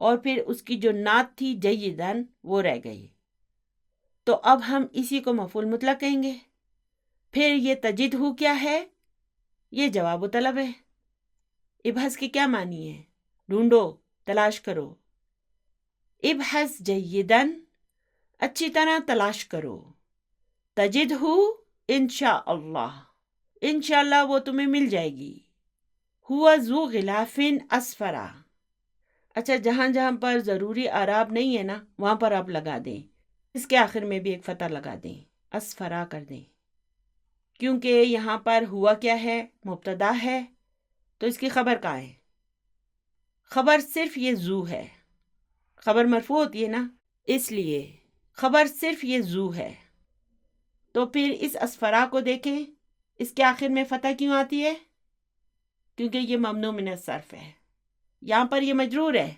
اور پھر اس کی جو نعت تھی جیدن وہ رہ گئی، تو اب ہم اسی کو مفعول مطلق کہیں گے۔ پھر یہ تجدہ کیا ہے؟ یہ جواب و طلب ہے۔ ابحث کی کیا معنی ہے؟ ڈھونڈو، تلاش کرو۔ ابحث جیدن، اچھی طرح تلاش کرو۔ تجدہ انشاءاللہ، انشاءاللہ وہ تمہیں مل جائے گی۔ ہوا ذو غلاف اسفرا، اچھا جہاں جہاں پر ضروری اعراب نہیں ہے نا وہاں پر آپ لگا دیں، اس کے آخر میں بھی ایک فتح لگا دیں، اسفرا کر دیں، کیونکہ یہاں پر ہوا کیا ہے؟ مبتدا ہے، تو اس کی خبر کہاں ہے؟ خبر صرف یہ ذو ہے، خبر مرفوع ہوتی ہے نا، اس لیے خبر صرف یہ ذو ہے۔ تو پھر اس اسفرا کو دیکھیں، اس کے آخر میں فتح کیوں آتی ہے؟ کیونکہ یہ ممنوع من الصرف ہے، یہاں پر یہ مجرور ہے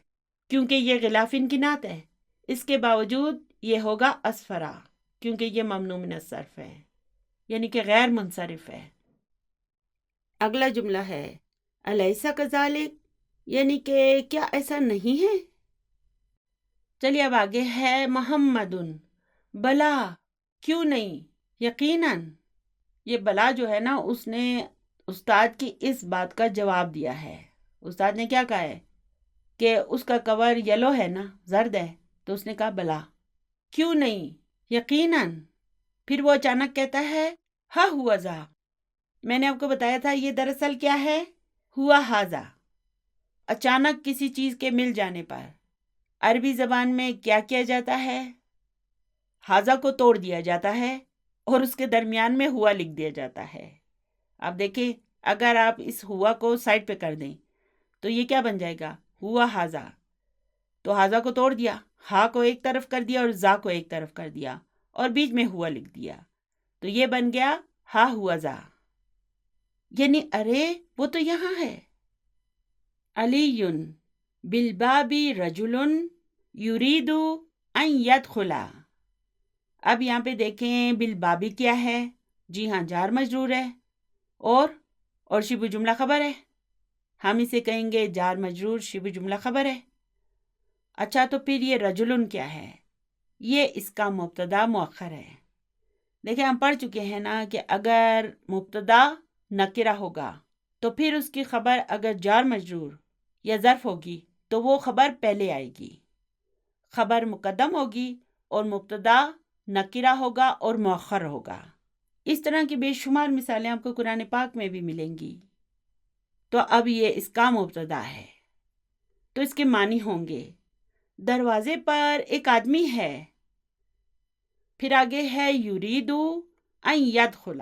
کیونکہ یہ غلافن کی نعت ہے، اس کے باوجود یہ ہوگا اسفرا کیونکہ یہ ممنوع من الصرف ہے، یعنی کہ غیر منصرف ہے۔ اگلا جملہ ہے الیس کذالک، یعنی کہ کیا ایسا نہیں ہے؟ چلیے اب آگے ہے محمد، بلا، کیوں نہیں، یقیناً۔ یہ بلا جو ہے نا اس نے استاد کی اس بات کا جواب دیا ہے۔ استاد نے کیا کہا ہے کہ اس کا کور یلو ہے نا، زرد ہے، تو اس نے کہا بلا، کیوں نہیں، یقیناً۔ پھر وہ اچانک کہتا ہے ہا ہوا ذا، میں نے آپ کو بتایا تھا یہ دراصل کیا ہے؟ ہوا ہاذا، اچانک کسی چیز کے مل جانے پر عربی زبان میں کیا کیا جاتا ہے؟ ہاذا کو توڑ دیا جاتا ہے اور اس کے درمیان میں ہوا لکھ دیا جاتا ہے۔ آپ دیکھیں اگر آپ اس ہوا کو سائڈ پہ کر دیں تو یہ کیا بن جائے گا؟ ہوا ہاذا، تو ہاذا کو توڑ دیا، ہا کو ایک طرف کر دیا اور زا کو ایک طرف کر دیا اور بیچ میں ہوا لکھ دیا، تو یہ بن گیا ہا ہوا زا، یعنی ارے وہ تو یہاں ہے۔ علی بالباب رجل یرید ان یدخل، اب یہاں پہ دیکھیں بالبابی کیا ہے؟ جی ہاں جار مجرور ہے، اور شبہ جملہ خبر ہے، ہم اسے کہیں گے جار مجرور شبہ جملہ خبر ہے۔ اچھا تو پھر یہ رجلن کیا ہے؟ یہ اس کا مبتدا مؤخر ہے۔ دیکھیں ہم پڑھ چکے ہیں نا کہ اگر مبتدا نکرہ ہوگا تو پھر اس کی خبر اگر جار مجرور یا ظرف ہوگی تو وہ خبر پہلے آئے گی، خبر مقدم ہوگی اور مبتدا نکرہ ہوگا اور مؤخر ہوگا۔ اس طرح کی بے شمار مثالیں آپ کو قرآن پاک میں بھی ملیں گی۔ تو اب یہ اس کا مبتدا ہے، تو اس کے معنی ہوں گے دروازے پر ایک آدمی ہے، پھر آگے ہے یرید ان یدخل،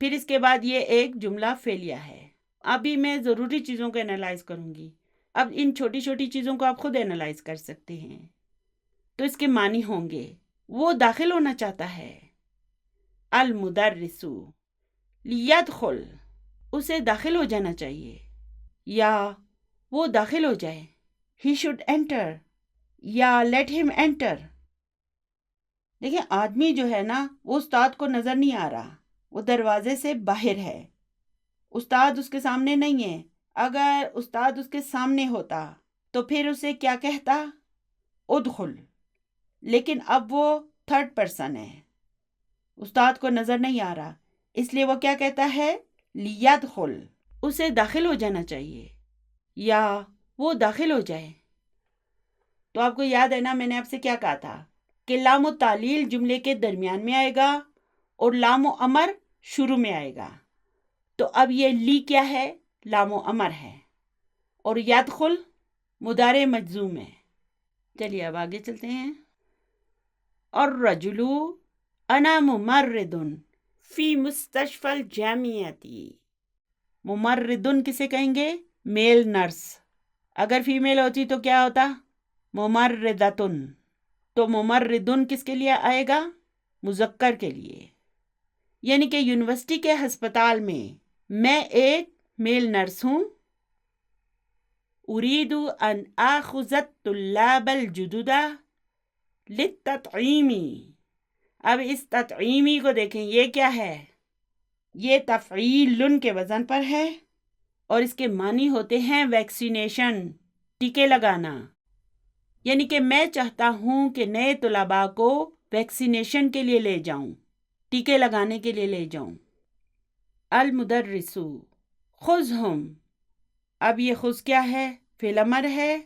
پھر اس کے بعد یہ ایک جملہ فعلیہ ہے۔ ابھی میں ضروری چیزوں کو انالائز کروں گی، اب ان چھوٹی چھوٹی چیزوں کو آپ خود انالائز کر سکتے ہیں۔ تو اس کے معنی ہوں گے وہ داخل ہونا چاہتا ہے، المدرس لیدخل، اسے داخل ہو جانا چاہیے، یا وہ داخل ہو جائے، he should enter یا let him enter۔ دیکھیں آدمی جو ہے نا وہ استاد کو نظر نہیں آ رہا، وہ دروازے سے باہر ہے، استاد اس کے سامنے نہیں ہے۔ اگر استاد اس کے سامنے ہوتا تو پھر اسے کیا کہتا؟ ادخل، لیکن اب وہ تھرڈ پرسن ہے، استاد کو نظر نہیں آ رہا، اس لیے وہ کیا کہتا ہے؟ لیدخل، اسے داخل ہو جانا چاہیے یا وہ داخل ہو جائے۔ تو آپ کو یاد ہے نا میں نے آپ سے کیا کہا تھا کہ لام و تعلیل جملے کے درمیان میں آئے گا اور لام و امر شروع میں آئے گا، تو اب یہ لی کیا ہے؟ لام و امر ہے، اور یدخل مضارع مجزوم ہے۔ چلیے اب آگے چلتے ہیں۔ الرجل انا ممرض فی مستشفی الجامعۃ، ممرض کسے کہیں گے؟ میل نرس، اگر فیمیل ہوتی تو کیا ہوتا؟ ممرضۃ، تو ممرض کس کے لیے آئے گا؟ مذکر کے لیے، یعنی کہ یونیورسٹی کے ہسپتال میں ایک میل نرس ہوں۔ اريد ان آخذ الطلاب الجدد للتطعیم، اب اس تطعیمی کو دیکھیں یہ کیا ہے؟ یہ تفعیل کے وزن پر ہے اور اس کے معنی ہوتے ہیں ویکسینیشن، ٹیکے لگانا۔ یعنی کہ میں چاہتا ہوں کہ نئے طلباء کو ویکسینیشن کے لیے لے جاؤں، ٹیکے لگانے کے لیے لے جاؤں۔ المدرسو خذہم، اب یہ خذ کیا ہے؟ فعل امر ہے،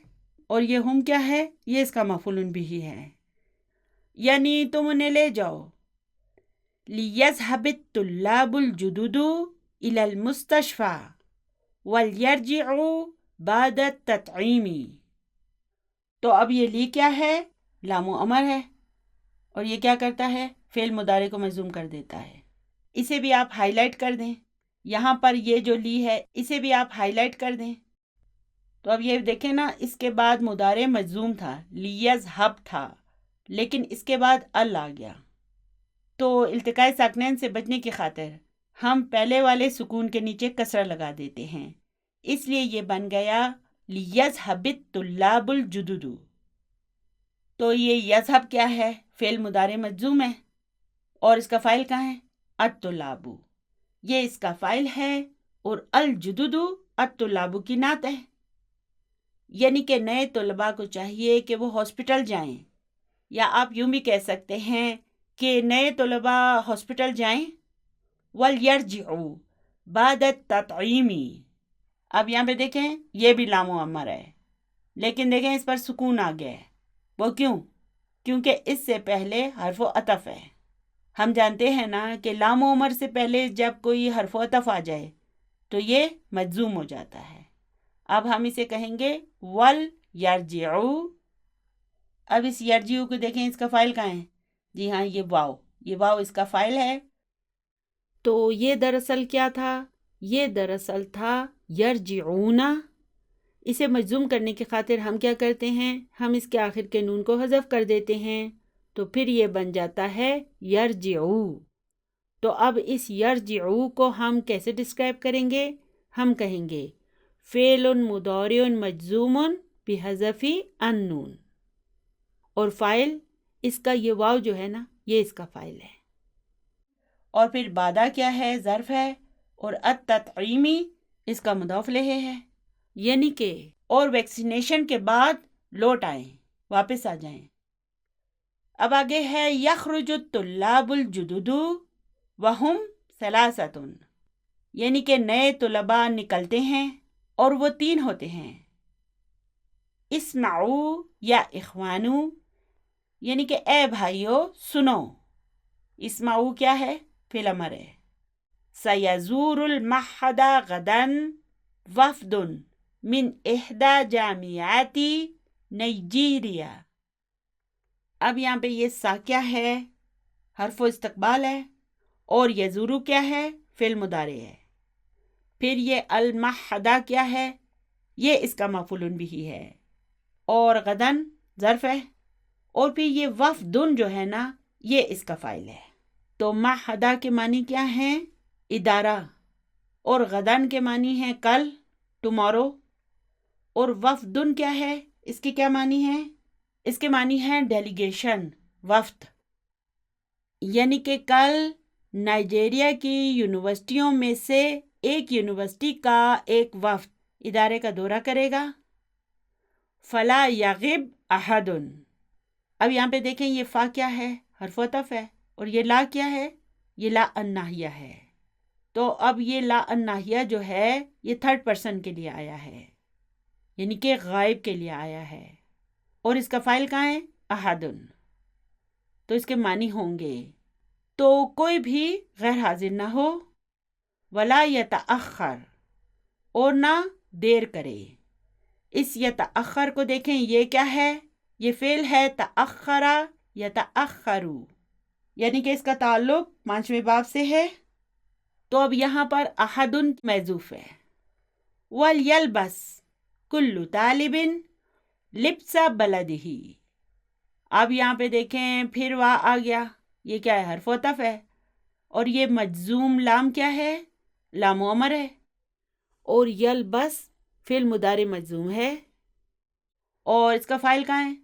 اور یہ ہم کیا ہے؟ یہ اس کا مفعول بھی ہے، یعنی تم انہیں لے جاؤ۔ لیذهب الطلاب الجدد الى المستشفى وليرجعوا بعد التطعیم۔ تو اب یہ لی کیا ہے؟ لام و امر ہے، اور یہ کیا کرتا ہے؟ فعل مضارع کو مجزوم کر دیتا ہے۔ اسے بھی آپ ہائی لائٹ کر دیں، یہاں پر یہ جو لی ہے اسے بھی آپ ہائی لائٹ کر دیں۔ تو اب یہ دیکھیں نا، اس کے بعد مضارع مجزوم تھا، لیذهب تھا، لیکن اس کے بعد ال آ گیا۔ تو التقاء ساکنین سے بچنے کی خاطر ہم پہلے والے سکون کے نیچے کسرہ لگا دیتے ہیں، اس لیے یہ بن گیا لیذهب الطلاب الجدد۔ تو یہ یذهب کیا ہے؟ فعل مضارع مجزوم ہے، اور اس کا فاعل کہاں ہے؟ الطلاب، یہ اس کا فاعل ہے، اور الجدد الطلاب کی نعت ہے، یعنی کہ نئے طلباء کو چاہیے کہ وہ ہاسپٹل جائیں، یا آپ یوں بھی کہہ سکتے ہیں کہ نئے طلباء ہاسپٹل جائیں۔ وَلْيَرْجِعُوا بَعْدَ التَّطْعِيمِ، اب یہاں پہ دیکھیں یہ بھی لام و امر ہے، لیکن دیکھیں اس پر سکون آ گیا ہے۔ وہ کیوں؟ کیونکہ اس سے پہلے حرف و عطف ہے۔ ہم جانتے ہیں نا کہ لام و امر سے پہلے جب کوئی حرف و عطف آ جائے تو یہ مجزوم ہو جاتا ہے۔ اب ہم اسے کہیں گے وَلْيَرْجِعُوا۔ اب اس یرجعو کو دیکھیں، اس کا فاعل کہاں ہے؟ جی ہاں، یہ واو اس کا فاعل ہے۔ تو یہ دراصل کیا تھا؟ یہ دراصل تھا یرجعون۔ اسے مجزوم کرنے کی خاطر ہم کیا کرتے ہیں؟ ہم اس کے آخر کے نون کو حذف کر دیتے ہیں، تو پھر یہ بن جاتا ہے یرجعو۔ تو اب اس یرجعو کو ہم کیسے ڈسکرائب کریں گے؟ ہم کہیں گے فعل مضارع مجزوم بحذف النون، اور فاعل اس کا یہ واو جو ہے نا، یہ اس کا فاعل ہے، اور پھر بعدہ کیا ہے؟ ظرف ہے، اور التطعیمی اس کا مضاف الیہ ہے، یعنی کہ اور ویکسینیشن کے بعد لوٹ آئیں، واپس آ جائیں۔ اب آگے ہے یخرج الطلاب الجدد وہم ثلاثۃ، یعنی کہ نئے طلباء نکلتے ہیں اور وہ 3 ہوتے ہیں۔ اسمعو یا اخوانو، یعنی کہ اے بھائیو سنو۔ اسمعو کیا ہے؟ فعل امر ہے۔ سیزور المعہد غدا وفد من احدى جامعات نائجیریا۔ اب یہاں پہ یہ سا کیا ہے؟ حرف و استقبال ہے، اور یزورو کیا ہے؟ فعل مضارع ہے۔ پھر یہ المعہدہ کیا ہے؟ یہ اس کا مفعول بھی ہے، اور غدن ظرف ہے، اور پھر یہ وفدن جو ہے نا، یہ اس کا فاعل ہے۔ تو معہدہ کے معنی کیا ہیں؟ ادارہ، اور غدن کے معنی ہیں کل، ٹمارو، اور وفدن کیا ہے؟ اس کے کیا معنی ہے؟ اس کے معنی ہے ڈیلیگیشن، وفد، یعنی کہ کل نائجیریا کی یونیورسٹیوں میں سے ایک یونیورسٹی کا ایک وفد ادارے کا دورہ کرے گا۔ فلا یغب احد، اب یہاں پہ دیکھیں یہ فا کیا ہے؟ حرف عطف ہے، اور یہ لا کیا ہے؟ یہ لا الناہیہ ہے۔ تو اب یہ لا الناہیہ جو ہے یہ 3rd پرسن کے لیے آیا ہے، یعنی کہ غائب کے لیے آیا ہے، اور اس کا فاعل کہاں ہے؟ احدن۔ تو اس کے معنی ہوں گے تو کوئی بھی غیر حاضر نہ ہو، ولا یتأخر، اور نہ دیر کرے۔ اس یتأخر کو دیکھیں یہ کیا ہے؟ یہ فعل ہے تأخر یتأخر، یعنی کہ اس کا تعلق 5ویں باب سے ہے۔ تو اب یہاں پر احدن محذوف ہے۔ وَلْيَلْبَسْ كُلُّ طَالِبٍ لِبْسَ بَلَدِهِ، اب یہاں پہ دیکھیں پھر وا آ گیا، یہ کیا ہے؟ حرف عطف ہے، اور یہ مجزوم لام کیا ہے؟ لام و امر ہے، اور یلبس فعل مضارع مجزوم ہے، اور اس کا فاعل کہاں ہے؟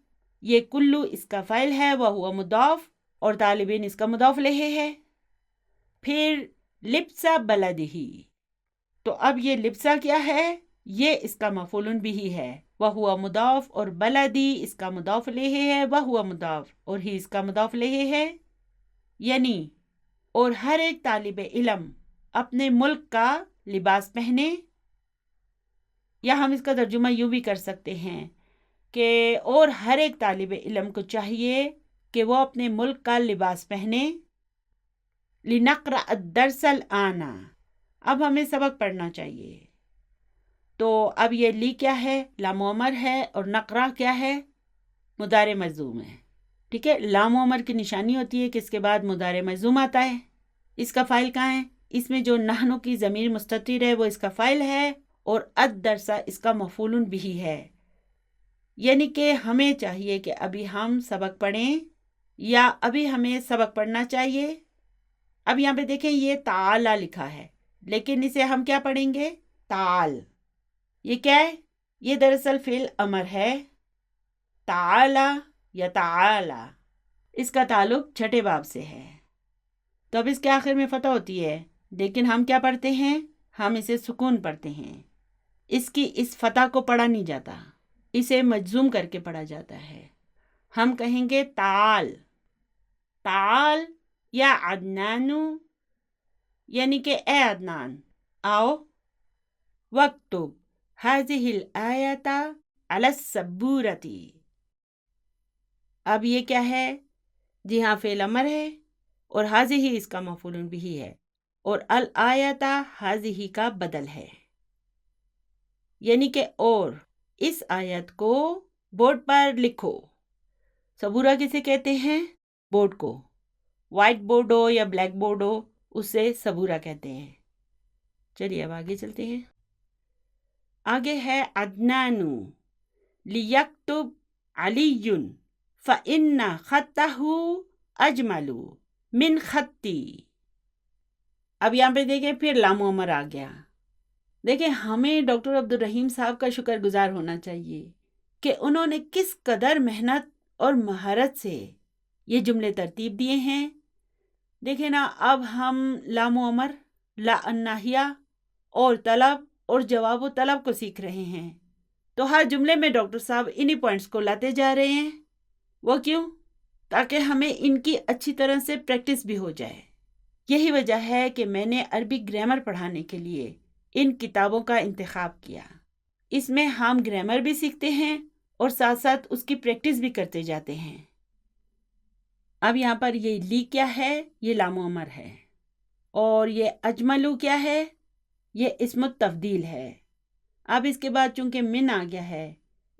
یہ کلو اس کا فاعل ہے، وہو مضاف، اور طالبین اس کا مضاف الیہ ہے۔ پھر لبسا بلدہی، تو اب یہ لبسا کیا ہے؟ یہ اس کا مفعول بھی ہے، وہوا مضاف، اور بلدی اس کا مضاف الیہ ہے، وہوا مضاف اور ہی اس کا مضاف الیہ ہے. یعنی اور ہر ایک طالب علم اپنے ملک کا لباس پہنے، یا ہم اس کا ترجمہ یوں بھی کر سکتے ہیں کہ اور ہر ایک طالب علم کو چاہیے کہ وہ اپنے ملک کا لباس پہنے. لنقرأ الدرس الآن، اب ہمیں سبق پڑھنا چاہیے. تو اب یہ لی کیا ہے؟ لام امر ہے، اور نقرہ کیا ہے؟ مضارع مجزوم ہے. ٹھیک ہے، لام امر کی نشانی ہوتی ہے کہ اس کے بعد مضارع مجزوم آتا ہے. اس کا فاعل کہاں ہے؟ اس میں جو نحن کی ضمیر مستتر ہے وہ اس کا فاعل ہے، اور الدرس اس کا مفعول بہ ہے. یعنی کہ ہمیں چاہیے کہ ابھی ہم سبق پڑھیں، یا ابھی ہمیں سبق پڑھنا چاہیے. اب یہاں پہ دیکھیں یہ تعالی لکھا ہے، لیکن اسے ہم کیا پڑھیں گے؟ تعال. یہ کیا ہے؟ یہ دراصل فعل امر ہے. تعالی یا تعالی، اس کا تعلق چھٹے باب سے ہے. تو اب اس کے آخر میں فتح ہوتی ہے، لیکن ہم کیا پڑھتے ہیں؟ ہم اسے سکون پڑھتے ہیں. اس کی اس فتح کو پڑھا نہیں جاتا، اسے مجزوم کر کے پڑھا جاتا ہے. ہم کہیں گے تعال. تعال یا عدنانو، یعنی کہ اے عدنان آؤ. وَاكْتُبْ هَذِهِ الْآيَةَ عَلَى السَّبُّورَةِ. اب یہ کیا ہے؟ جی ہاں، فعل امر ہے، اور هذه اس کا مفعول بھی ہے، اور الآیۃ هذه کا بدل ہے. یعنی کہ اور اس آیت کو بورڈ پر لکھو. سبورہ کسے کہتے ہیں؟ بورڈ کو. وائٹ بورڈ ہو یا بلیک بورڈ ہو اسے سبورہ کہتے ہیں. چلیے اب آگے چلتے ہیں. آگے ہے عدنانو لیکتب علی فإن خطہ اجمل من خطی. اب یہاں پہ دیکھیں پھر لام امر آ گیا. دیکھیں ہمیں ڈاکٹر عبدالرحیم صاحب کا شکر گزار ہونا چاہیے کہ انہوں نے کس قدر محنت اور مہارت سے یہ جملے ترتیب دیے ہیں. دیکھیں نا، اب ہم لام امر، لا الناہیہ اور طلب اور جواب و طلب کو سیکھ رہے ہیں. تو ہر جملے میں ڈاکٹر صاحب انہی پوائنٹس کو لاتے جا رہے ہیں. وہ کیوں؟ تاکہ ہمیں ان کی اچھی طرح سے پریکٹس بھی ہو جائے. یہی وجہ ہے کہ میں نے عربی گرامر پڑھانے کے لیے ان کتابوں کا انتخاب کیا. اس میں ہم گرامر بھی سیکھتے ہیں اور ساتھ ساتھ اس کی پریکٹس بھی کرتے جاتے ہیں. اب یہاں پر یہ لی کیا ہے؟ یہ لام امر ہے. اور یہ اجملو کیا ہے؟ یہ اسم التفضیل ہے. اب اس کے بعد چونکہ من آ گیا ہے،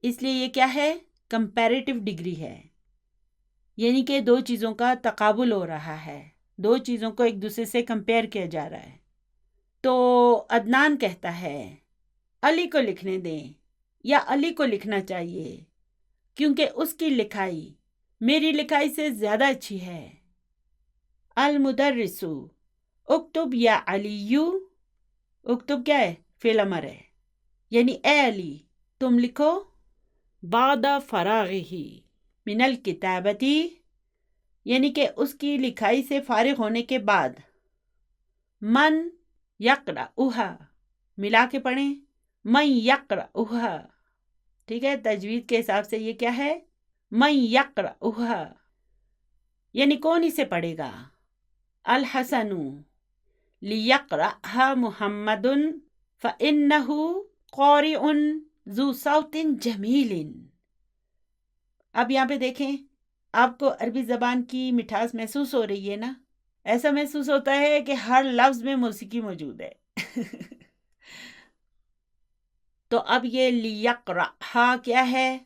اس لیے یہ کیا ہے؟ کمپیریٹیو ڈگری ہے. یعنی کہ دو چیزوں کا تقابل ہو رہا ہے، دو چیزوں کو ایک دوسرے سے کمپیئر کیا جا رہا ہے. تو عدنان کہتا ہے علی کو لکھنے دیں، یا علی کو لکھنا چاہیے، کیونکہ اس کی لکھائی میری لکھائی سے زیادہ اچھی ہے. المدرس اکتب یا علیو. اکتب کیا ہے؟ فعل امر ہے. یعنی اے علی تم لکھو. بعد فراغہ من الکتابتی، یعنی کہ اس کی لکھائی سے فارغ ہونے کے بعد. من یقرأہا، ملا کے پڑھیں، من یقرأہا. ٹھیک ہے، تجوید کے حساب سے یہ کیا ہے؟ من یقرأہا، یعنی کون اسے پڑھے گا؟ الحسن لیقرأہا محمد فإنہ قارئ ذو صوت جمیل. اب یہاں پہ دیکھیں، آپ کو عربی زبان کی مٹھاس محسوس ہو رہی ہے نا؟ ایسا محسوس ہوتا ہے کہ ہر لفظ میں موسیقی موجود ہے. تو اب یہ لیقرأہا کیا ہے؟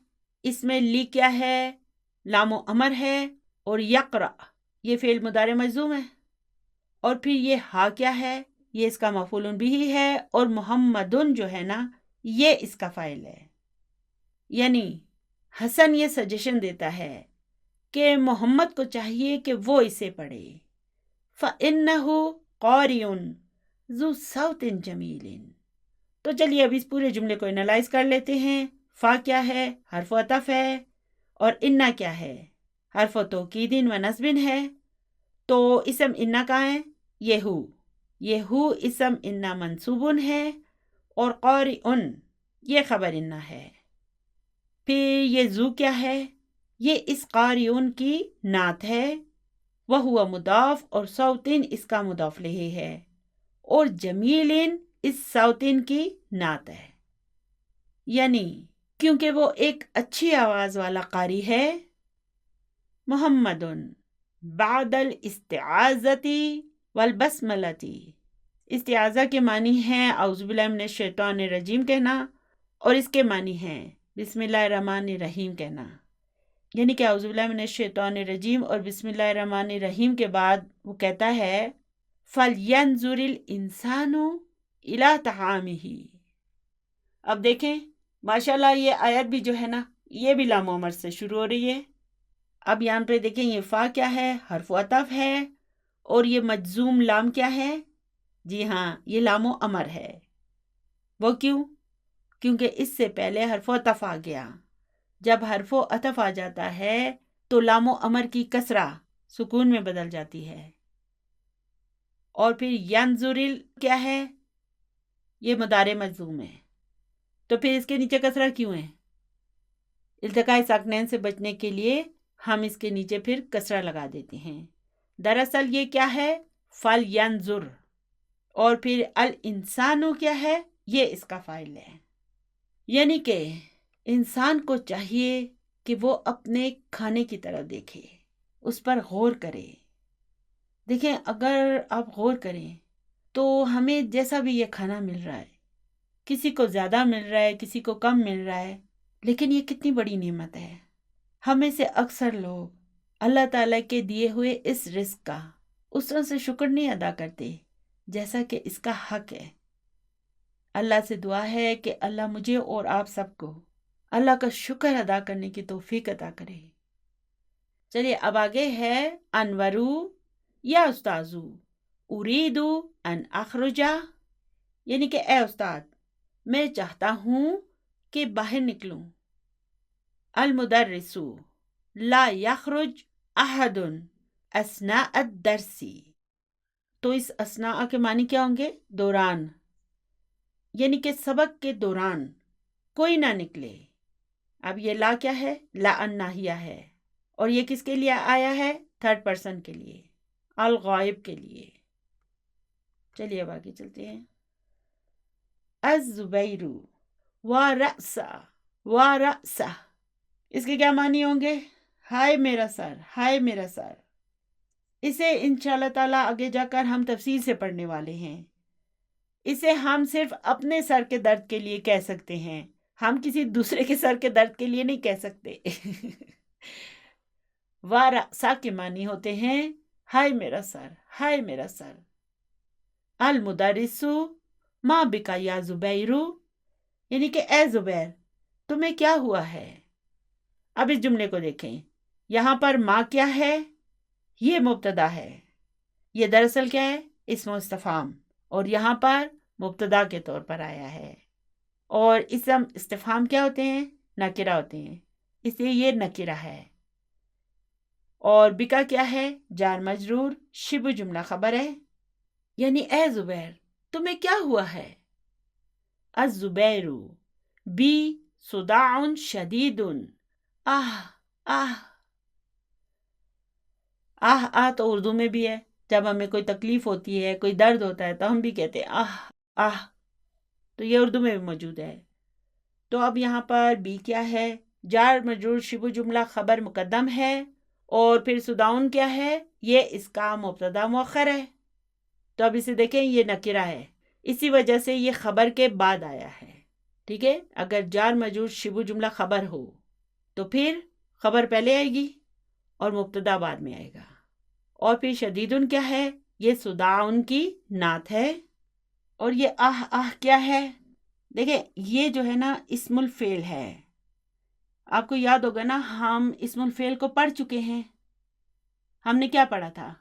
اس میں لی کیا ہے؟ لام و امر ہے، اور یقرأ یہ فعل مضارع مجزوم ہے. اور پھر یہ ہا کیا ہے؟ یہ اس کا مفعول بھی ہے، اور محمدن جو ہے نا یہ اس کا فاعل ہے. یعنی حسن یہ سجیشن دیتا ہے کہ محمد کو چاہیے کہ وہ اسے پڑھے. فَإِنَّهُ قَارِئٌ ذُو صَوْتٍ جَمِيلٍ. تو چلیے اب اس پورے جملے کو انالائز کر لیتے ہیں. فا کیا ہے؟ حرف عطف ہے. اور انا کیا ہے؟ حرف توکید و نصب ہے. تو اسم انا کہاں ہے؟ یہ ہو اسم انا منصوب ہے، اور قارئ یہ خبر انا ہے. پھر یہ ذو کیا ہے؟ یہ اس قاریون کی نعت ہے، وہو مضاف اور صوتن اس کا مضاف الیہ ہے، اور جمیلن اس صوتن کی نعت ہے، یعنی کیونکہ وہ ایک اچھی آواز والا قاری ہے۔ محمد بعد الاستعاذتی والبسملتی، استعاذہ کے معنی ہے اعوذ باللہ من الشیطان الرجیم کہنا، اور اس کے معنی ہے بسم اللہ الرحمن الرحیم کہنا، یعنی کہ اعوذ باللہ من الشیطان الرجیم اور بسم اللہ الرحمن الرحیم کے بعد وہ کہتا ہے فَلْيَنْظُرِ الْإِنسَانُ إِلَىٰ طَعَامِهِ۔ اب دیکھیں ماشاءاللہ یہ آیت بھی جو ہے نا، یہ بھی لام و امر سے شروع ہو رہی ہے۔ اب یہاں پہ دیکھیں یہ فا کیا ہے؟ حرف عطف ہے، اور یہ مجزوم لام کیا ہے؟ جی ہاں، یہ لام و امر ہے۔ وہ کیوں؟ کیونکہ اس سے پہلے حرف عطف آ گیا۔ جب حرف عطف آ جاتا ہے تو لام و امر کی کسرہ سکون میں بدل جاتی ہے۔ اور پھر ینظرل کیا ہے؟ یہ مضارع مجزوم ہے، تو پھر اس کے نیچے کسرہ کیوں ہے؟ التقاء ساکنین سے بچنے کے لیے ہم اس کے نیچے پھر کسرہ لگا دیتے ہیں۔ دراصل یہ کیا ہے؟ فَلْيَنْظُرْ، اور پھر الانسانو کیا ہے؟ یہ اس کا فاعل ہے، یعنی کہ انسان کو چاہیے کہ وہ اپنے کھانے کی طرف دیکھے، اس پر غور کرے۔ دیکھیں اگر آپ غور کریں تو ہمیں جیسا بھی یہ کھانا مل رہا ہے، کسی کو زیادہ مل رہا ہے، کسی کو کم مل رہا ہے، لیکن یہ کتنی بڑی نعمت ہے۔ ہمیں سے اکثر لوگ اللہ تعالیٰ کے دیے ہوئے اس رزق کا اس طرح سے شکر نہیں ادا کرتے جیسا کہ اس کا حق ہے۔ اللہ سے دعا ہے کہ اللہ مجھے اور آپ سب کو اللہ کا شکر ادا کرنے کی توفیق عطا کرے۔ چلیے اب آگے ہے انورو یا استاذو اریدو ان اخرجا، یعنی کہ اے استاد میں چاہتا ہوں کہ باہر نکلوں۔ المدرسو لا یخرج احد اثناء الدرس، تو اس اثناء کے معنی کیا ہوں گے؟ دوران، یعنی کہ سبق کے دوران کوئی نہ نکلے۔ اب یہ لا کیا ہے؟ لا الناہیہ ہے، اور یہ کس کے لیے آیا ہے؟ تھرڈ پرسن کے لیے، الغائب کے لیے۔ چلیے اب آگے چلتے ہیں۔ الزبیر ورأسہ ورأسہ، اس کے کیا معنی ہوں گے؟ ہائے میرا سر، ہائے میرا سر۔ اسے انشاءاللہ تعالیٰ آگے جا کر ہم تفصیل سے پڑھنے والے ہیں۔ اسے ہم صرف اپنے سر کے درد کے لیے کہہ سکتے ہیں، ہم کسی دوسرے کے سر کے درد کے لیے نہیں کہہ سکتے۔ ورأسہ کے معنی ہوتے ہیں ہائے میرا سر، ہائے میرا سر۔ المدرسو ما بکا یا زبیرو، یعنی کہ اے زبیر تمہیں کیا ہوا ہے؟ اب اس جملے کو دیکھیں، یہاں پر ما کیا ہے؟ یہ مبتدا ہے، یہ دراصل کیا ہے؟ اسم استفہام، اور یہاں پر مبتدا کے طور پر آیا ہے، اور اسم استفہام کیا ہوتے ہیں؟ نکرہ ہوتے ہیں، اس لیے یہ نکرہ ہے۔ اور بکا کیا ہے؟ جار مجرور، شبہ جملہ خبر ہے، یعنی اے زبیر تمہیں کیا ہوا ہے؟ الزبیر بی صداع شدید، آہ آہ آہ آہ تو اردو میں بھی ہے، جب ہمیں کوئی تکلیف ہوتی ہے، کوئی درد ہوتا ہے تو ہم بھی کہتے ہیں آہ آہ، تو یہ اردو میں بھی موجود ہے۔ تو اب یہاں پر بی کیا ہے؟ جار مجرور شبہ جملہ خبر مقدم ہے، اور پھر صداعن کیا ہے؟ یہ اس کا مبتدا مؤخر ہے، تو اب اسے دیکھیں یہ نکرہ ہے، اسی وجہ سے یہ خبر کے بعد آیا ہے۔ ٹھیک ہے، اگر جار مجرور شبہ جملہ خبر ہو تو پھر خبر پہلے آئے گی اور مبتدا بعد میں آئے گا۔ اور پھر شدیدن کیا ہے؟ یہ صداعن کی نعت ہے، اور یہ آہ آہ کیا ہے؟ دیکھیں یہ جو ہے نا اسم الفعل ہے، آپ کو یاد ہوگا نا ہم اسم الفعل کو پڑھ چکے ہیں۔ ہم نے کیا پڑھا تھا؟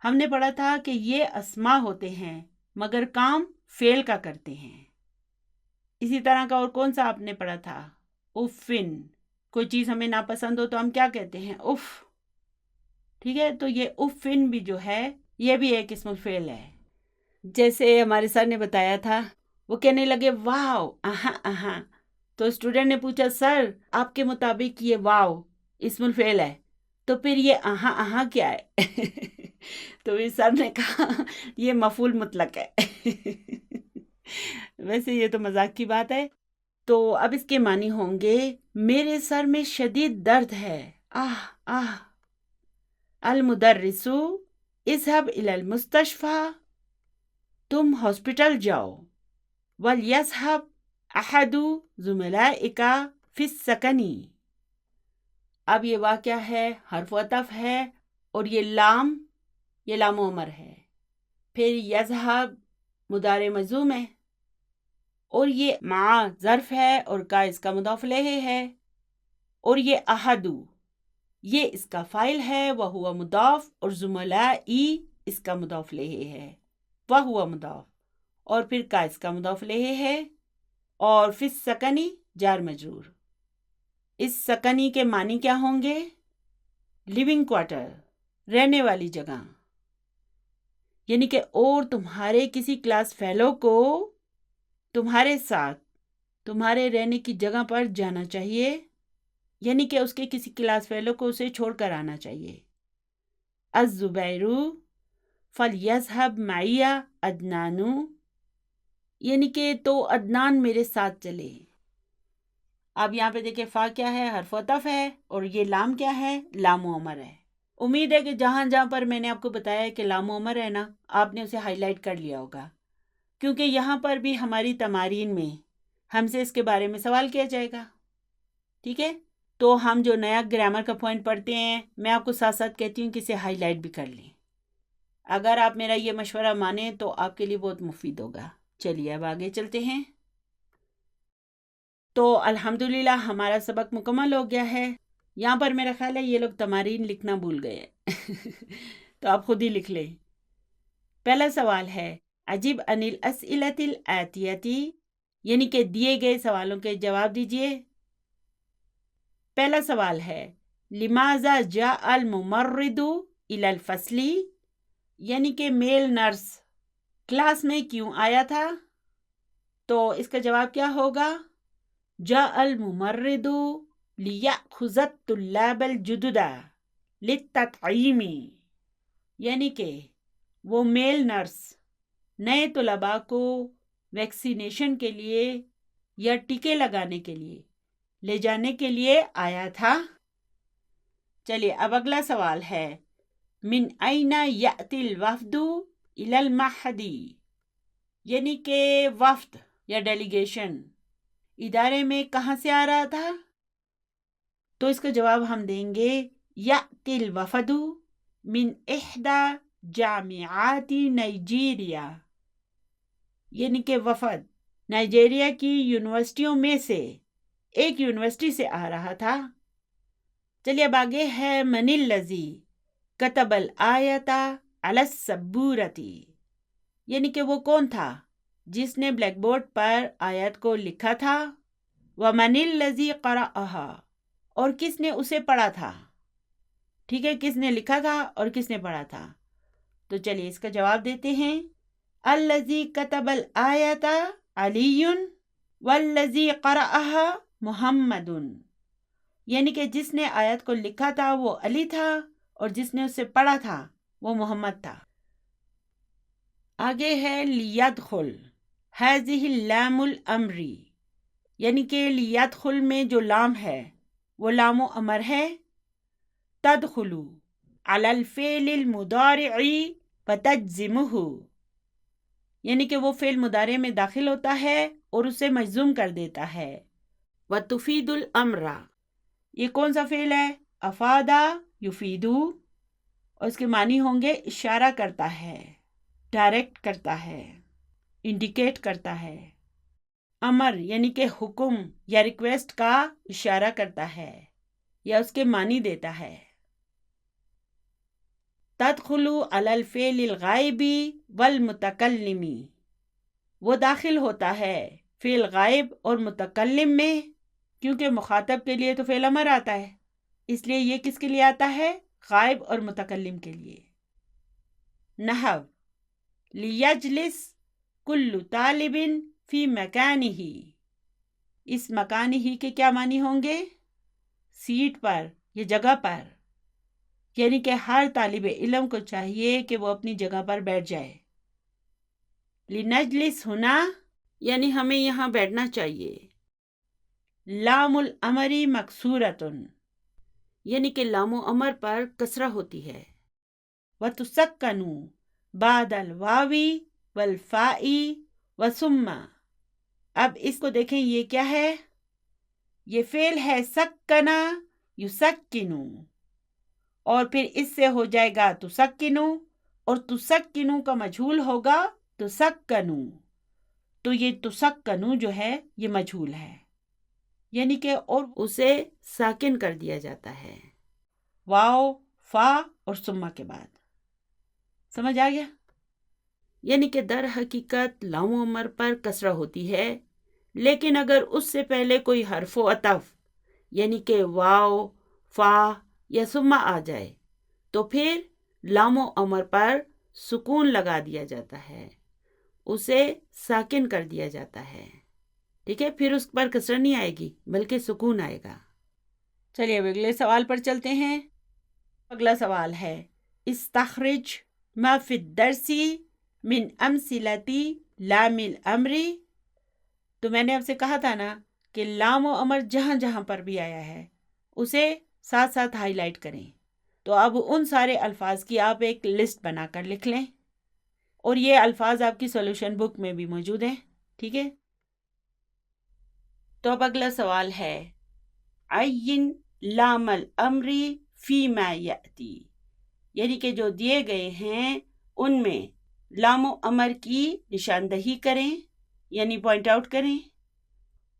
ہم نے پڑھا تھا کہ یہ اسماء ہوتے ہیں مگر کام فعل کا کرتے ہیں۔ اسی طرح کا اور کون سا آپ نے پڑھا تھا؟ افن، کوئی چیز ہمیں ناپسند ہو تو ہم کیا کہتے ہیں؟ اف۔ ٹھیک ہے، تو یہ افن بھی جو ہے یہ بھی ایک اسم الفعل ہے۔ جیسے ہمارے سر نے بتایا تھا، وہ کہنے لگے واو، آہاں آہاں، تو اسٹوڈنٹ نے پوچھا سر آپ کے مطابق یہ واو اسم الفعل ہے، تو پھر یہ اہاں اہاں کیا ہے؟ تو پھر سر نے کہا یہ مفعول مطلق ہے۔ ویسے یہ تو مذاق کی بات ہے۔ تو اب اس کے معنی ہوں گے میرے سر میں شدید درد ہے، آہ آہ۔ المدرسو اذهب الى المستشفى، تم ہاسپٹل جاؤ۔ ولیذهب احد زملائک فی السکن، اب یہ واقعہ ہے، حرف عطف ہے، اور یہ لام و امر ہے، پھر یذهب مضارع مجزوم ہے، اور یہ مع ظرف ہے اور کا اس کا مضاف الیہ ہے، اور یہ احدو یہ اس کا فاعل ہے، وہو مضاف، اور زملائی اس کا مضاف الیہ ہے، وہو مضاف، اور پھر کا اس کا مضاف الیہ ہے، اور فی السکنی جار مجرور۔ اس سکنی کے معنی کیا ہوں گے؟ لیونگ کوارٹر، رہنے والی جگہ، یعنی کہ اور تمہارے کسی کلاس فیلو کو تمہارے ساتھ تمہارے رہنے کی جگہ پر جانا چاہیے، یعنی کہ اس کے کسی کلاس فیلو کو اسے چھوڑ کر آنا چاہیے۔ الزبیر فلیذهب معی عدنان، یعنی کہ تو عدنان میرے ساتھ چلے۔ اب یہاں پہ دیکھیں فا کیا ہے؟ حرف عطف ہے، اور یہ لام کیا ہے؟ لام و امر ہے۔ امید ہے کہ جہاں جہاں پر میں نے آپ کو بتایا ہے کہ لام و امر ہے نا، آپ نے اسے ہائی لائٹ کر لیا ہوگا، کیونکہ یہاں پر بھی ہماری تمارین میں ہم سے اس کے بارے میں سوال کیا جائے گا، ٹھیک ہے؟ تو ہم جو نیا گرامر کا پوائنٹ پڑھتے ہیں، میں آپ کو ساتھ ساتھ کہتی ہوں کہ اسے ہائی لائٹ بھی کر لیں۔ اگر آپ میرا یہ مشورہ مانیں تو آپ کے لیے بہت مفید ہوگا۔ چلیے اب آگے چلتے ہیں۔ تو الحمدللہ ہمارا سبق مکمل ہو گیا ہے۔ یہاں پر میرا خیال ہے یہ لوگ تمارین لکھنا بھول گئے تو آپ خود ہی لکھ لیں۔ پہلا سوال ہے عجب عن الاسئلۃ الآتیۃ، یعنی کہ دیے گئے سوالوں کے جواب دیجئے۔ پہلا سوال ہے لماذا جاء الممرض الى الفصل، یعنی کہ میل نرس کلاس میں کیوں آیا تھا؟ تو اس کا جواب کیا ہوگا؟ جاء الممرض لیأخذ الطلاب الجدد للتطعیم، یعنی کہ وہ میل نرس نئے طلباء کو ویکسینیشن کے لیے یا ٹیکے لگانے کے لیے لے جانے کے لیے آیا تھا۔ چلیے اب اگلا سوال ہے من این یأتی الوفد الی المعہد، یعنی کہ وفد یا ڈیلیگیشن ادارے میں کہاں سے آ رہا تھا؟ تو اس کا جواب ہم دیں گے یأتی الوفد من احدى جامعات نائجیریا، یعنی کہ وفد نائجیریا کی یونیورسٹیوں میں سے ایک یونیورسٹی سے آ رہا تھا۔ چلیے اب آگے ہے من الذی کتب الآیۃ علی السبورۃ، یعنی کہ وہ کون تھا جس نے بلیک بورڈ پر آیت کو لکھا تھا۔ ومن الذی قرأها، اور کس نے اسے پڑھا تھا، ٹھیک ہے، کس نے لکھا تھا اور کس نے پڑھا تھا؟ تو چلیے اس کا جواب دیتے ہیں الذی کتب الآیۃ علی والذی قرأها محمد، یعنی کہ جس نے آیت کو لکھا تھا وہ علی تھا اور جس نے اسے پڑھا تھا وہ محمد تھا۔ آگے ہے لیدخل هذه اللام الامر، یعنی کہ لیدخل میں جو لام ہے وہ لام و امر ہے۔ تدخل علی الفعل المضارع فتجزمه، یعنی کہ وہ فعل مضارع میں داخل ہوتا ہے اور اسے مجزوم کر دیتا ہے۔ وتفید الامر، یہ کون سا فعل ہے؟ افادا یفیدو، اور اس کے معنی ہوں گے اشارہ کرتا ہے، ڈائریکٹ کرتا ہے، انڈیکیٹ کرتا ہے۔ امر یعنی کہ حکم یا ریکویسٹ کا اشارہ کرتا ہے یا اس کے معنی دیتا ہے۔ تدخل علی الفعل الغائب والمتکلم، وہ داخل ہوتا ہے فعل غائب اور متکلم میں، کیونکہ مخاطب کے لیے تو فعل امر آتا ہے، اس لیے یہ کس کے لیے آتا ہے؟ غائب اور متکلم کے لیے۔ نحو لیجلس کل طالب فی مکانہ، اس مکان ہی کے کیا معنی ہوں گے؟ سیٹ پر یا جگہ پر، یعنی کہ ہر طالب علم کو چاہیے کہ وہ اپنی جگہ پر بیٹھ جائے۔ لنجلس ہونا یعنی ہمیں یہاں بیٹھنا چاہیے۔ لام الامری مکسورتن یعنی کہ لام و امر پر کسرہ ہوتی ہے۔ وتسکنوا بعد الواوی والفائی وثم۔ اب اس کو دیکھیں، یہ کیا ہے؟ یہ فعل ہے سکنا یسکنو، اور پھر اس سے ہو جائے گا تسکنو، اور تسکنو کا مجہول ہوگا تسکنو، تو یہ تسکنو جو ہے یہ مجہول ہے، یعنی کہ اور اسے ساکن کر دیا جاتا ہے واو فا اور سما کے بعد۔ سمجھ آ گیا؟ یعنی کہ در حقیقت لام و امر پر کسرہ ہوتی ہے، لیکن اگر اس سے پہلے کوئی حرف و عطف یعنی کہ واو فا یا سما آ جائے تو پھر لام و امر پر سکون لگا دیا جاتا ہے، اسے ساکن کر دیا جاتا ہے، ٹھیک ہے؟ پھر اس پر کسرہ نہیں آئے گی بلکہ سکون آئے گا۔ چلیے اب اگلے سوال پر چلتے ہیں۔ اگلا سوال ہے استخرج ما فی الدرس من امثلتی لام الامر۔ تو میں نے آپ سے کہا تھا نا کہ لام و امر جہاں جہاں پر بھی آیا ہے اسے ساتھ ساتھ ہائی لائٹ کریں، تو اب ان سارے الفاظ کی آپ ایک لسٹ بنا کر لکھ لیں، اور یہ الفاظ آپ کی سولوشن بک میں بھی موجود ہیں، ٹھیک ہے؟ تو اب اگلا سوال ہے عین لام الامر فیما یاتی، یعنی کہ جو دیے گئے ہیں ان میں لام و امر کی نشاندہی کریں، یعنی پوائنٹ آؤٹ کریں۔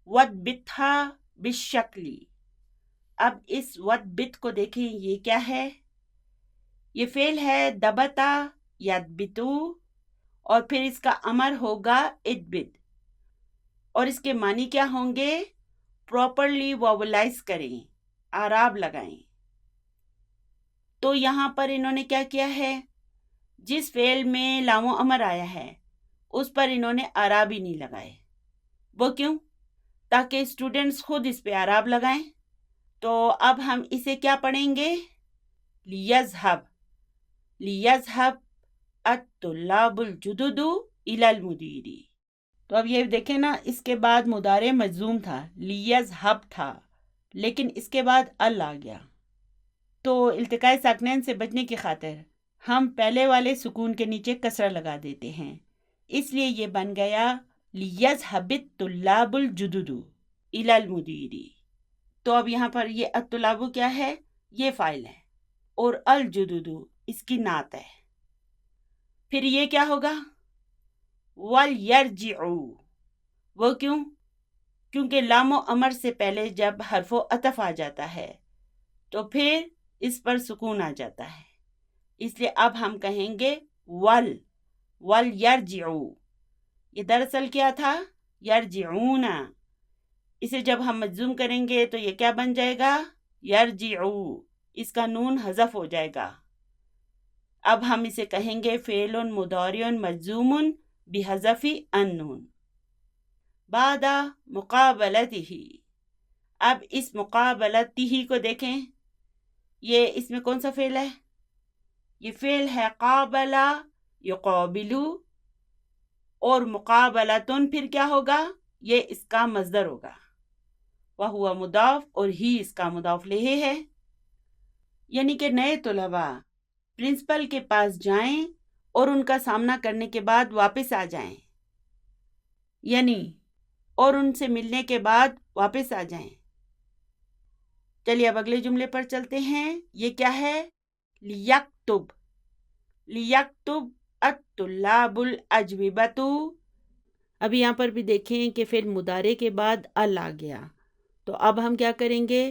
وَدْبِتْھا بالشکلی، اب اس وَدْبِت کو دیکھیں، یہ کیا ہے؟ یہ فعل ہے دبتا یدبتو، اور پھر اس کا امر ہوگا ادبت، اور اس کے معنی کیا ہوں گے؟ پراپرلی واولائز کریں، اعراب لگائیں۔ تو یہاں پر انہوں نے کیا کیا ہے؟ جس فعل میں لام و امر آیا ہے اس پر انہوں نے اعراب ہی نہیں لگائے۔ وہ کیوں؟ تاکہ اسٹوڈنٹس خود اس پہ اعراب لگائیں۔ تو اب ہم اسے کیا پڑھیں گے؟ لیذهب الطلاب الجدد الى المدیر۔ تو اب یہ دیکھیں نا، اس کے بعد مضارع مجزوم تھا، لیذهب تھا، لیکن اس کے بعد ال آ گیا، تو التقاء ساکنین سے بچنے کی خاطر ہم پہلے والے سکون کے نیچے کسرہ لگا دیتے ہیں، اس لیے یہ بن گیا لیذهب الطلاب الجدد الى المدیر۔ تو اب یہاں پر یہ الطلاب کیا ہے؟ یہ فاعل ہے، اور الجدد اس کی نعت ہے۔ پھر یہ کیا ہوگا؟ وَلْيَرْجِعُوا، وہ کیوں؟ کیونکہ لام و امر سے پہلے جب حرف و عطف آ جاتا ہے تو پھر اس پر سکون آ جاتا ہے، اس لیے اب ہم کہیں گے وَلْيَرْجِعُوا۔ یہ دراصل کیا تھا؟ یرجعون، اسے جب ہم مجزوم کریں گے تو یہ کیا بن جائے گا؟ یرجعو، اس کا نون حذف ہو جائے گا۔ اب ہم اسے کہیں گے فعل مضارع مجزوم بحذف النون بعد مقابلتہ۔ اب اس مقابلتہ کو دیکھیں، یہ اس میں کون سا فعل ہے؟ یہ فعل ہے قابلہ یقابلو، اور مقابلتن پھر کیا ہوگا؟ یہ اس کا مصدر ہوگا، وہو مضاف، اور ہی اس کا مضاف الیہ ہے۔ یعنی کہ نئے طلباء پرنسپل کے پاس جائیں اور ان کا سامنا کرنے کے بعد واپس آ جائیں، یعنی اور ان سے ملنے کے بعد واپس آ جائیں۔ چلیے اب اگلے جملے پر چلتے ہیں۔ یہ کیا ہے؟ لیکتب الطلاب الاجوبۃ۔ اب یہاں پر بھی دیکھیں کہ فعل مضارع کے بعد ال آ گیا، تو اب ہم کیا کریں گے؟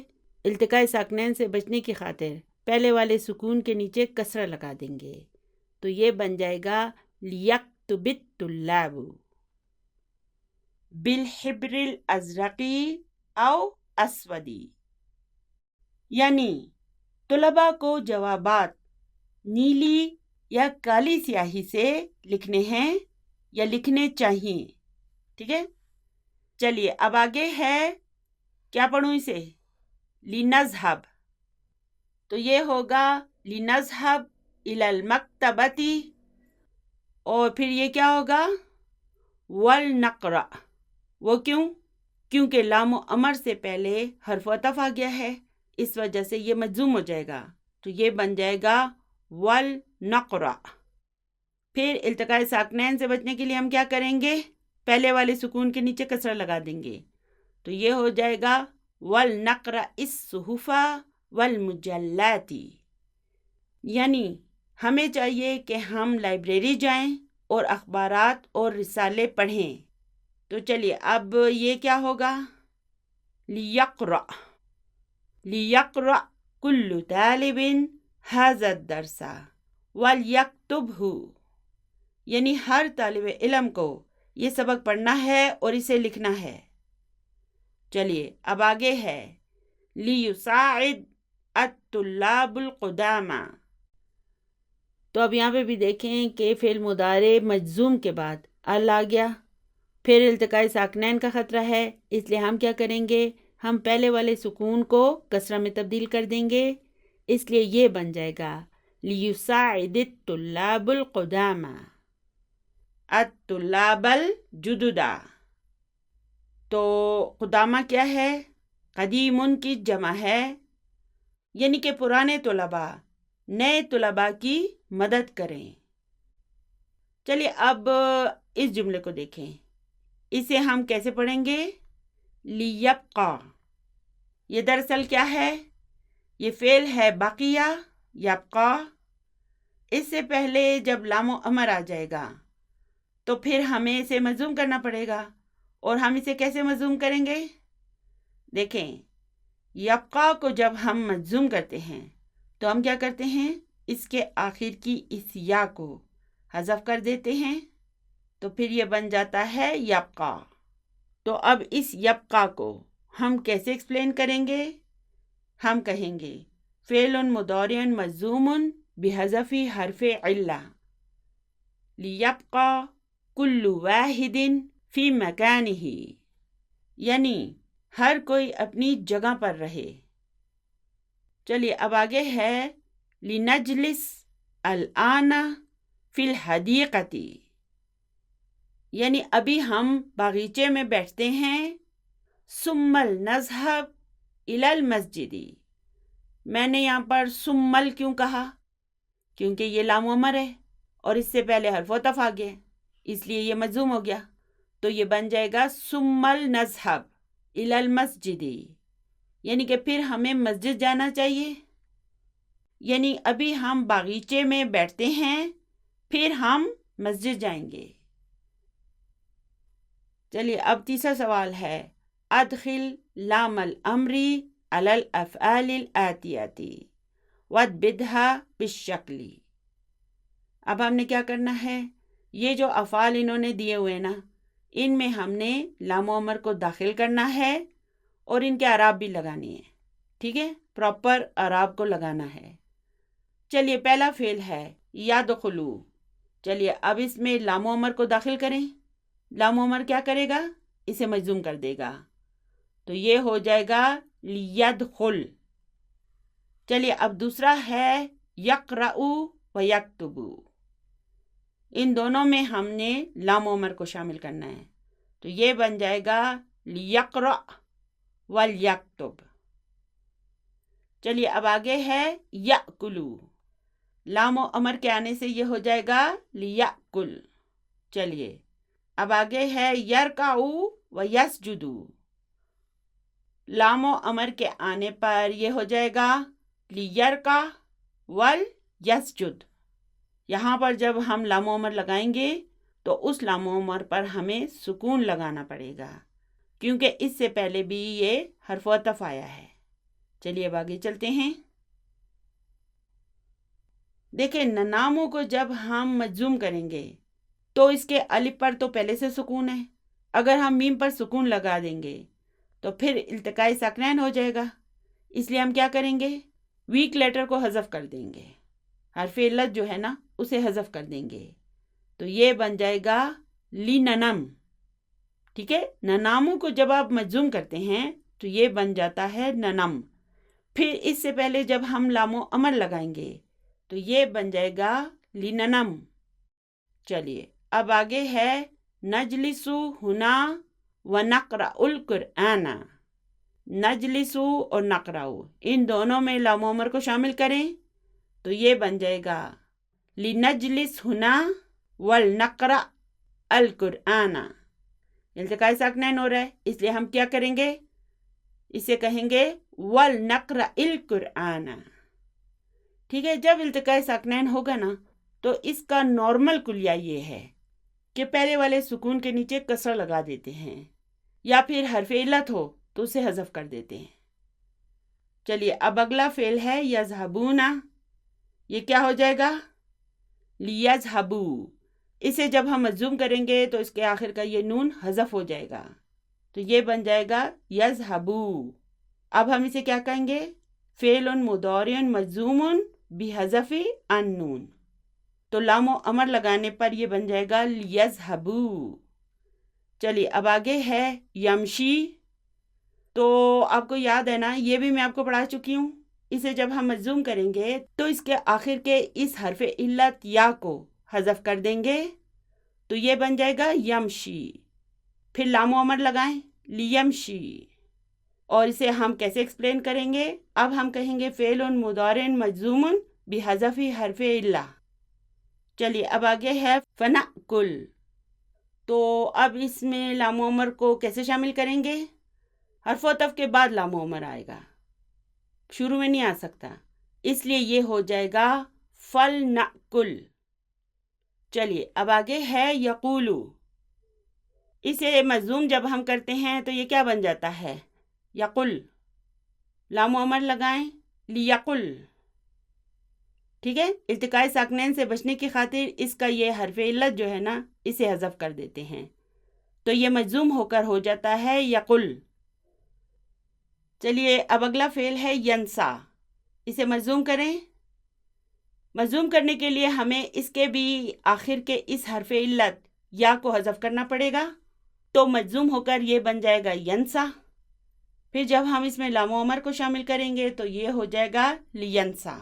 التقاء ساکنین سے بچنے کی خاطر پہلے والے سکون کے نیچے کسرہ لگا دیں گے، تو یہ بن جائے گا لیکتب الطلاب بالحبر الازرق او اسودی، یعنی طلباء کو جوابات نیلی یا کالی سیاہی سے لکھنے ہیں یا لکھنے چاہیے، ٹھیک ہے؟ چلیے اب آگے ہے، کیا پڑھوں اسے؟ لنذهب، تو یہ ہوگا لنذهب الى المکتبۃ، اور پھر یہ کیا ہوگا؟ ولنقرأ، وہ کیوں؟ کیونکہ لام و امر سے پہلے حرف عطف آ گیا ہے، اس وجہ سے یہ مجزوم ہو جائے گا، تو یہ بن جائے گا ولنقرأ۔ پھر التقاء ساکنین سے بچنے کے لیے ہم کیا کریں گے؟ پہلے والے سکون کے نیچے کسرہ لگا دیں گے، تو یہ ہو جائے گا وَلْنَقْرَأِ الصُّحُفَ وَالْمُجَلَّاتِ، یعنی ہمیں چاہیے کہ ہم لائبریری جائیں اور اخبارات اور رسالے پڑھیں۔ تو چلیے اب یہ کیا ہوگا؟ لِيَقْرَأ، لِيَقْرَأ كُلُّ طَالِبٍ هَذَا الدَّرْسَ وَلْيَكْتُبْهُ، یعنی ہر طالب علم کو یہ سبق پڑھنا ہے اور اسے لکھنا ہے۔ چلیے اب آگے ہے لِيُسَاعِدْ الطُّلَّابُ الْقُدَامَى، تو اب یہاں پہ بھی دیکھیں کہ فعل مضارع مجزوم کے بعد ال آ گیا، پھر التقاء ساکنین کا خطرہ ہے، اس لیے ہم کیا کریں گے؟ ہم پہلے والے سکون کو کسرہ میں تبدیل کر دیں گے، اس لیے یہ بن جائے گا لِيُسَاعِدِ الطُّلَّابُ الْقُدَامَى الطلاب الجدد۔ تو قدامہ کیا ہے؟ قدیمن کی جمع ہے، یعنی کہ پرانے طلباء نئے طلباء کی مدد کریں۔ چلیے اب اس جملے کو دیکھیں، اسے ہم کیسے پڑھیں گے؟ لیبقا، یہ دراصل کیا ہے؟ یہ فعل ہے باقیہ یبقا، اس سے پہلے جب لام و امر آ جائے گا تو پھر ہمیں اسے مجزوم کرنا پڑے گا، اور ہم اسے کیسے مجزوم کریں گے؟ دیکھیں، یبقا کو جب ہم مجزوم کرتے ہیں تو ہم کیا کرتے ہیں؟ اس کے آخر کی اس یا کو حذف کر دیتے ہیں، تو پھر یہ بن جاتا ہے یبقا۔ تو اب اس یبقا کو ہم کیسے ایکسپلین کریں گے؟ ہم کہیں گے فعل مضارع مجزوم بحذف حرف علہ، لیبقا کل واحد فی مکانہ، یعنی ہر کوئی اپنی جگہ پر رہے۔ چلیے اب آگے ہے لنجلس الآن فی الحدیقۃ، یعنی ابھی ہم باغیچے میں بیٹھتے ہیں، ثم نذهب الی المسجد، میں نے یہاں پر ثم کیوں کہا؟ کیونکہ یہ لام و امر ہے اور اس سے پہلے حرف عطف آ گیا، اس لیے یہ مجزوم ہو گیا، تو یہ بن جائے گا ثم نذهب الی المسجد، یعنی کہ پھر ہمیں مسجد جانا چاہیے، یعنی ابھی ہم باغیچے میں بیٹھتے ہیں، پھر ہم مسجد جائیں گے۔ چلیے اب تیسرا سوال ہے ادخل لام الامر علی الافعال الآتیۃ وَاضْبِطْهَا بالشکل، اب ہم نے کیا کرنا ہے؟ یہ جو افعال انہوں نے دیے ہوئے نا، ان میں ہم نے لام و امر کو داخل کرنا ہے اور ان کے اعراب بھی لگانی ہے، ٹھیک ہے؟ پراپر اعراب کو لگانا ہے۔ چلیے پہلا فعل ہے یدخلو، چلیے اب اس میں لام و امر کو داخل کریں، لام و امر کیا کرے گا؟ اسے مجزوم کر دے گا، تو یہ ہو جائے گا لیدخل۔ چلیے اب دوسرا ہے یقرأ و یکتب، ان دونوں میں ہم نے لام و امر کو شامل کرنا ہے، تو یہ بن جائے گا لیقرأ ولیکتب۔ چلیے اب آگے ہے یأکلو، لام و امر کے آنے سے یہ ہو جائے گا لیأکل۔ چلیے اب آگے ہے یرکع و یسجد، لام و امر کے آنے پر یہ ہو جائے گا لیرکع ولیسجد، یہاں پر جب ہم لام و امر لگائیں گے تو اس لام و امر پر ہمیں سکون لگانا پڑے گا، کیونکہ اس سے پہلے بھی یہ حرف عطف آیا ہے۔ چلیے اب آگے چلتے ہیں، دیکھیں ناموں کو جب ہم مجزوم کریں گے تو اس کے الف پر تو پہلے سے سکون ہے، اگر ہم میم پر سکون لگا دیں گے تو پھر التقاء ساکنین ہو جائے گا، اس لیے ہم کیا کریں گے؟ ویک لیٹر کو حذف کر دیں گے، حرف علت جو ہے نا اسے حذف کر دیں گے، تو یہ بن جائے گا لیننم۔ ٹھیک ہے، ننامو کو جب آپ مجزوم کرتے ہیں تو یہ بن جاتا ہے ننم. پھر اس سے پہلے جب ہم لام و امر لگائیں گے تو یہ بن جائے گا لننم. چلیے اب آگے ہے نجلسو ہنا و نقرأ القرآن. نجلسو اور نقرأو ان دونوں میں لام و امر کو شامل کریں تو یہ بن جائے گا لنجلس ہنا ولنقرأ القرآن. التقاء ساکنین ہو رہا ہے، اس لیے ہم کیا کریں گے، اسے کہیں گے وَلْنَقْرَأِ الْقُرْآنَ. ٹھیک ہے، جب التقاء ساکنین ہوگا نا تو اس کا نارمل کلیہ یہ ہے کہ پہلے والے سکون کے نیچے کسر لگا دیتے ہیں، یا پھر حرف علت ہو تو اسے حذف کر دیتے ہیں. چلیے اب اگلا فعل ہے یذهبون. یہ کیا ہو جائے گا، لیذهبوا. اسے جب ہم مجزوم کریں گے تو اس کے آخر کا یہ نون حذف ہو جائے گا تو یہ بن جائے گا یذهبوا. اب ہم اسے کیا کہیں گے، فعل مضارع مجزوم بحذف النون. تو لام و امر لگانے پر یہ بن جائے گا لیذهبوا. چلیے اب آگے ہے یمشی. تو آپ کو یاد ہے نا، یہ بھی میں آپ کو پڑھا چکی ہوں. اسے جب ہم مجزوم کریں گے تو اس کے آخر کے اس حرف علت یا کو حذف کر دیں گے تو یہ بن جائے گا یمشی. پھر لام و امر لگائیں لیمشی. اور اسے ہم کیسے ایکسپلین کریں گے، اب ہم کہیں گے فعل مضارع مجزوم بحذف حرف علہ. چلیے اب آگے ہے فنأکل. تو اب اس میں لام و امر کو کیسے شامل کریں گے، حرف عطف کے بعد لام و امر آئے گا، شروع میں نہیں آ سکتا، اس لیے یہ ہو جائے گا فلنأکل. چلیے اب آگے ہے یقولو. اسے مجزوم جب ہم کرتے ہیں تو یہ کیا بن جاتا ہے، یقل. لام و امر لگائیں لیقل. ٹھیک ہے، التقاء ساکنین سے بچنے کی خاطر اس کا یہ حرف علت جو ہے نا اسے حذف کر دیتے ہیں تو یہ مجزوم ہو کر ہو جاتا ہے یقل. چلیے اب اگلا فعل ہے ینسا. اسے مجزوم کریں. مجزوم کرنے کے لیے ہمیں اس کے بھی آخر کے اس حرف علت یا کو حذف کرنا پڑے گا تو مجزوم ہو کر یہ بن جائے گا ینسا. پھر جب ہم اس میں لام و امر کو شامل کریں گے تو یہ ہو جائے گا لینسا.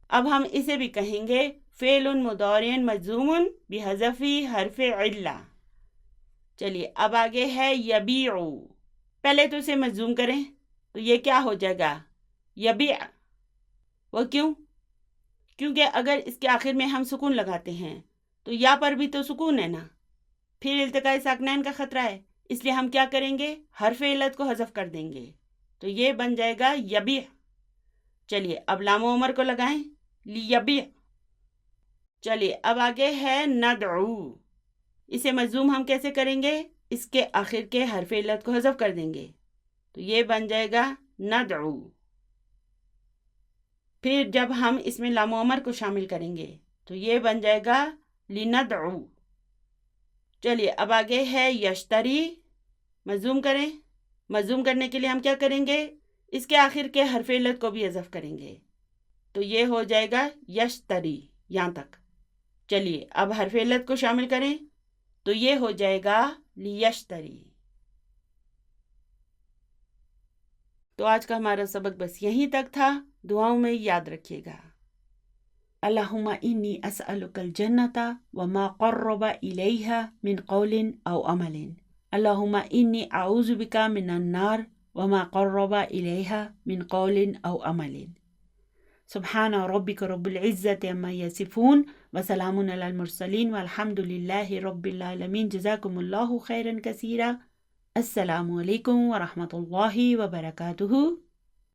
اب ہم اسے بھی کہیں گے فعل مضارع مجزوم بحذف حرف علہ. چلیے اب آگے ہے یبیع. پہلے تو اسے مجزوم کریں تو یہ کیا ہو جائے گا، یبیع. وہ کیوں، کیونکہ اگر اس کے آخر میں ہم سکون لگاتے ہیں تو یا پر بھی تو سکون ہے نا، پھر التقاء ساکنین کا خطرہ ہے، اس لیے ہم کیا کریں گے، حرف علت کو حذف کر دیں گے تو یہ بن جائے گا یبیع. چلیے اب لام و امر کو لگائیں لیبیع. چلیے اب آگے ہے ندعو. اسے مجزوم ہم کیسے کریں گے، اس کے آخر کے حرف علت کو حذف کر دیں گے تو یہ بن جائے گا ندعو. پھر جب ہم اس میں لام و امر کو شامل کریں گے تو یہ بن جائے گا لندعو. چلیے اب آگے ہے یشتری. مجزوم کریں. مجزوم کرنے کے لیے ہم کیا کریں گے، اس کے آخر کے حرف علت کو بھی حذف کریں گے تو یہ ہو جائے گا یشتری یہاں تک. چلیے اب حرف علت کو شامل کریں تو یہ ہو جائے گا لیشتری. تو آج کا ہمارا سبق بس یہیں تک تھا. دعاؤں میں یاد رکھیے گا. اللہم انی اسألک الجنۃ وما قرب الیہا من قول او عمل. اللہم انی اعوذ بک من النار وما قرب الیہا من قول او عمل. سبحان ربک رب العزۃ عما یصفون وسلام علی المرسلین والحمد للہ رب العالمین. جزاکم اللہ خیرا کثیرا. السلام علیکم ورحمۃ اللہ وبرکاتہ.